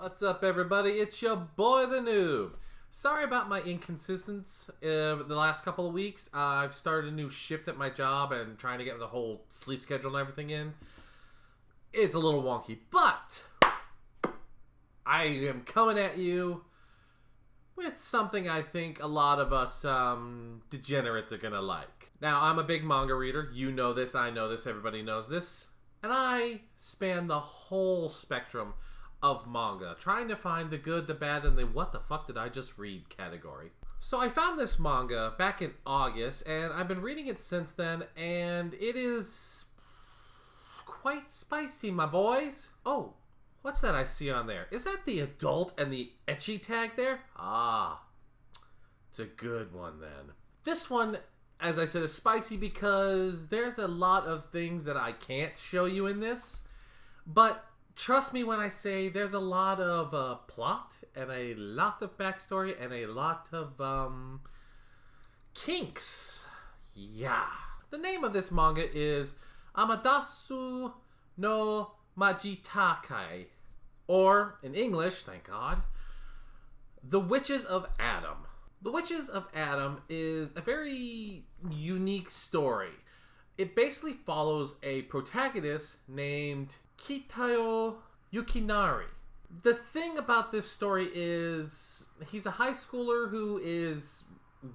What's up, everybody? It's your boy, the Noob. Sorry about my inconsistency the last couple of weeks. I've started a new shift at my job and trying to get the whole sleep schedule and everything in. It's a little wonky, but I am coming at you with something I think a lot of us degenerates are going to like. Now, I'm a big manga reader. You know this, I know this, everybody knows this. And I span the whole spectrum of manga, trying to find the good, the bad, and the what the fuck did I just read category. So I found this manga back in August, and I've been reading it since then, and it is quite spicy, my boys. Oh, what's that I see on there? Is that the adult and the ecchi tag there? Ah, it's a good one then. This one, as I said, is spicy because there's a lot of things that I can't show you in this, but trust me when I say there's a lot of plot and a lot of backstory and a lot of kinks. Yeah. The name of this manga is Amadasu no Majitakai, or in English, thank God, The Witches of Adam. The Witches of Adam is a very unique story. It basically follows a protagonist named Kitayo Yukinari. The thing about this story is he's a high schooler who is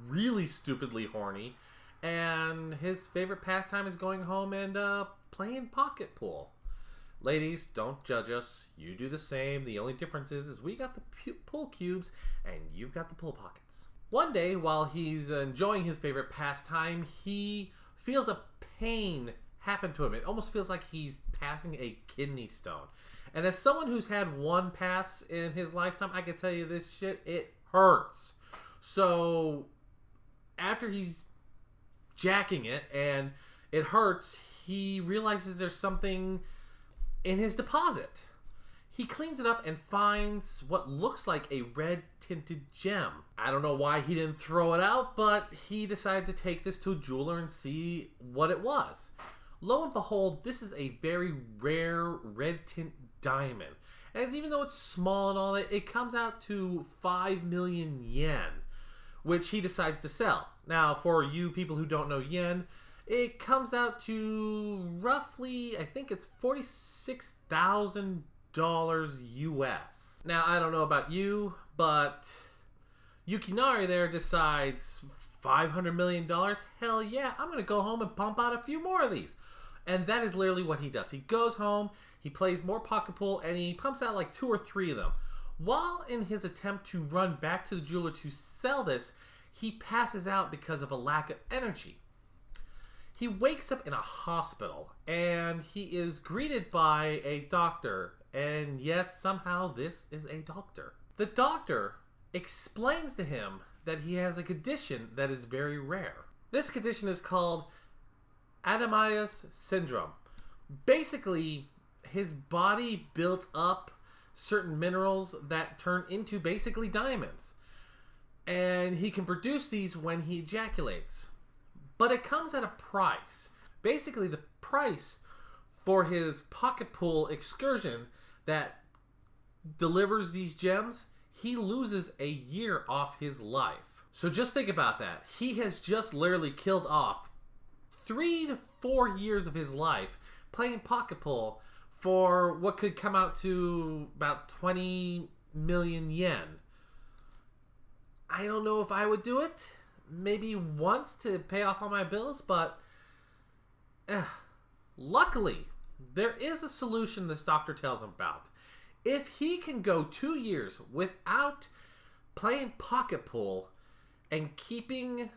really stupidly horny, and his favorite pastime is going home and playing pocket pool. Ladies, don't judge us. You do the same. The only difference is we got the pool cubes and you've got the pool pockets. One day, while he's enjoying his favorite pastime, he feels a pain happen to him. It almost feels like he's passing a kidney stone. And as someone who's had one pass in his lifetime, I can tell you this shit, it hurts. So after he's jacking it and it hurts, he realizes there's something in his deposit. He cleans it up and finds what looks like a red tinted gem. I don't know why he didn't throw it out, but he decided to take this to a jeweler and see what it was. Lo and behold, this is a very rare red tint diamond. And even though it's small and all that, it comes out to 5 million yen, which he decides to sell. Now, for you people who don't know yen, it comes out to roughly, I think it's $46,000 US. Now, I don't know about you, but Yukinari there decides $500 million? Hell yeah, I'm going to go home and pump out a few more of these. And that is literally what he does. He goes home, he plays more pocket pool, and he pumps out like 2 or 3 of them. While in his attempt to run back to the jeweler to sell this, he passes out because of a lack of energy. He wakes up in a hospital, and he is greeted by a doctor. And yes, somehow this is a doctor. The doctor explains to him that he has a condition that is very rare. This condition is called Adamias syndrome. Basically, his body built up certain minerals that turn into basically diamonds. And he can produce these when he ejaculates. But it comes at a price. Basically, the price for his pocket pool excursion that delivers these gems, he loses a year off his life. So just think about that. He has just literally killed off 3 to 4 years of his life playing pocket pool for what could come out to about 20 million yen. I don't know if I would do it. Maybe once to pay off all my bills, but luckily, there is a solution this doctor tells him about. If he can go 2 years without playing pocket pool and keeping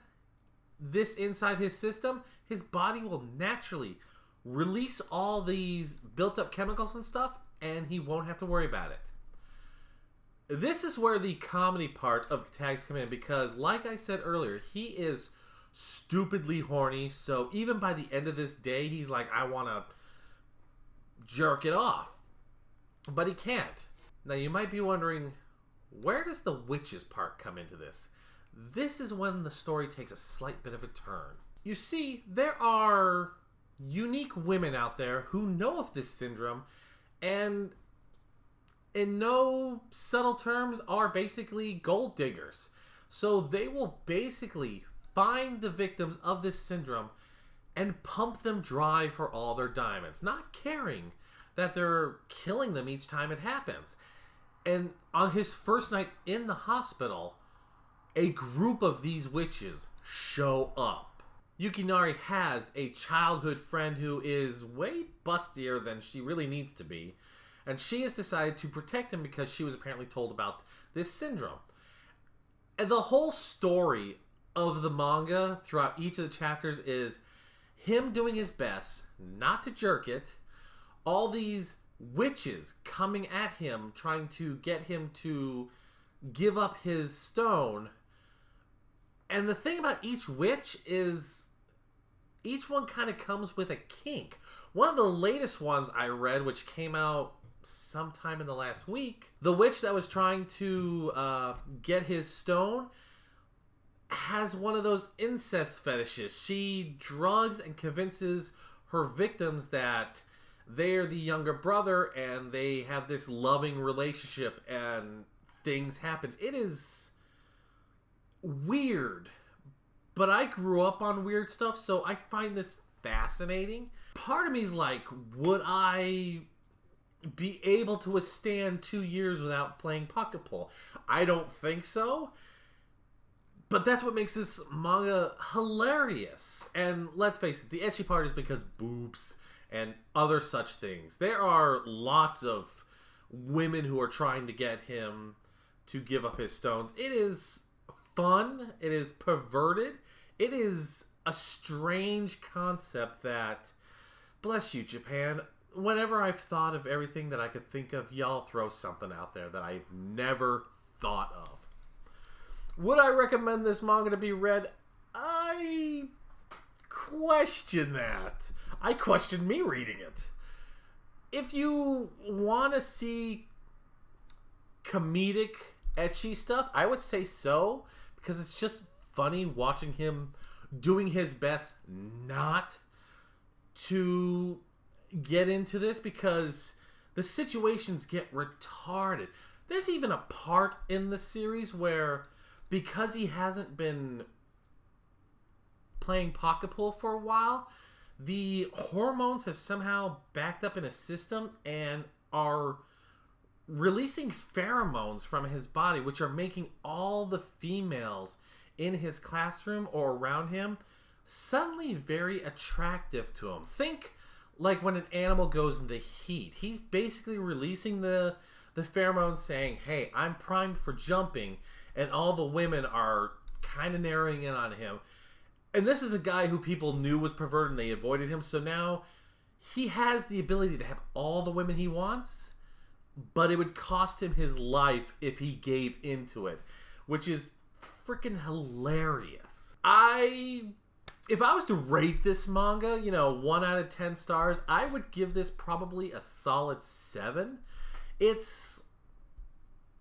this inside his system, his body will naturally release all these built up chemicals and stuff, and he won't have to worry about it. This is where the comedy part of the tags come in, because like I said earlier, he is stupidly horny, so even by the end of this day, he's like, I want to jerk it off. But he can't. Now you might be wondering, where does the witches part come into this? This is when the story takes a slight bit of a turn. You see, there are unique women out there who know of this syndrome, and in no subtle terms, are basically gold diggers. So they will basically find the victims of this syndrome and pump them dry for all their diamonds, not caring that they're killing them each time it happens. And on his first night in the hospital, a group of these witches show up. Yukinari has a childhood friend who is way bustier than she really needs to be, and she has decided to protect him because she was apparently told about this syndrome. And the whole story of the manga throughout each of the chapters is him doing his best not to jerk it, all these witches coming at him, trying to get him to give up his stone. And the thing about each witch is each one kind of comes with a kink. One of the latest ones I read, which came out sometime in the last week, the witch that was trying to get his stone has one of those incest fetishes. She drugs and convinces her victims that they're the younger brother and they have this loving relationship and things happen. It is weird, but I grew up on weird stuff, so I find this fascinating. Part of me is like, would I be able to withstand 2 years without playing pocket pool? I don't think so. But that's what makes this manga hilarious. And let's face it, the ecchi part is because boobs and other such things. There are lots of women who are trying to get him to give up his stones. It is fun. It is perverted. It is a strange concept that, bless you, Japan, whenever I've thought of everything that I could think of, y'all throw something out there that I've never thought of. Would I recommend this manga to be read? I question that. I question me reading it. If you want to see comedic, ecchi stuff, I would say so, because it's just funny watching him doing his best not to get into this, because the situations get retarded. There's even a part in the series where, because he hasn't been playing pocket pool for a while, the hormones have somehow backed up in his system and are releasing pheromones from his body, which are making all the females in his classroom or around him suddenly very attractive to him. Think like when an animal goes into heat. He's basically releasing the pheromones saying, hey, I'm primed for jumping, and all the women are kind of narrowing in on him. And this is a guy who people knew was perverted and they avoided him, so now he has the ability to have all the women he wants, but it would cost him his life if he gave into it, which is freaking hilarious. If I was to rate this manga, 1 out of 10 stars, I would give this probably a solid 7. It's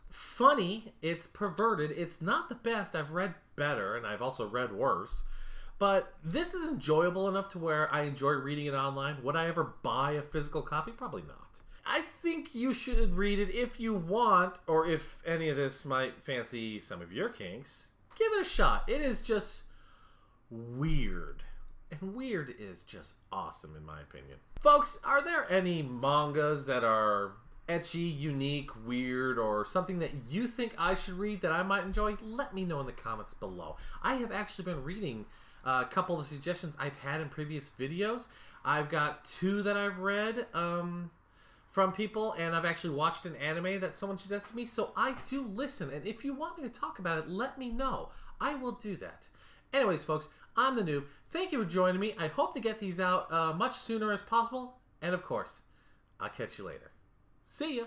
funny, it's perverted, it's not the best. I've read better, and I've also read worse. But this is enjoyable enough to where I enjoy reading it online. Would I ever buy a physical copy? Probably not. I think you should read it if you want, or if any of this might fancy some of your kinks. Give it a shot. It is just weird. And weird is just awesome in my opinion. Folks, are there any mangas that are ecchi, unique, weird, or something that you think I should read that I might enjoy? Let me know in the comments below. I have actually been reading a couple of the suggestions I've had in previous videos. I've got 2 that I've read from people, and I've actually watched an anime that someone suggested me, so I do listen, and if you want me to talk about it, let me know. I will do that. Anyways, folks, I'm the Noob. Thank you for joining me. I hope to get these out much sooner as possible, and of course, I'll catch you later. See ya!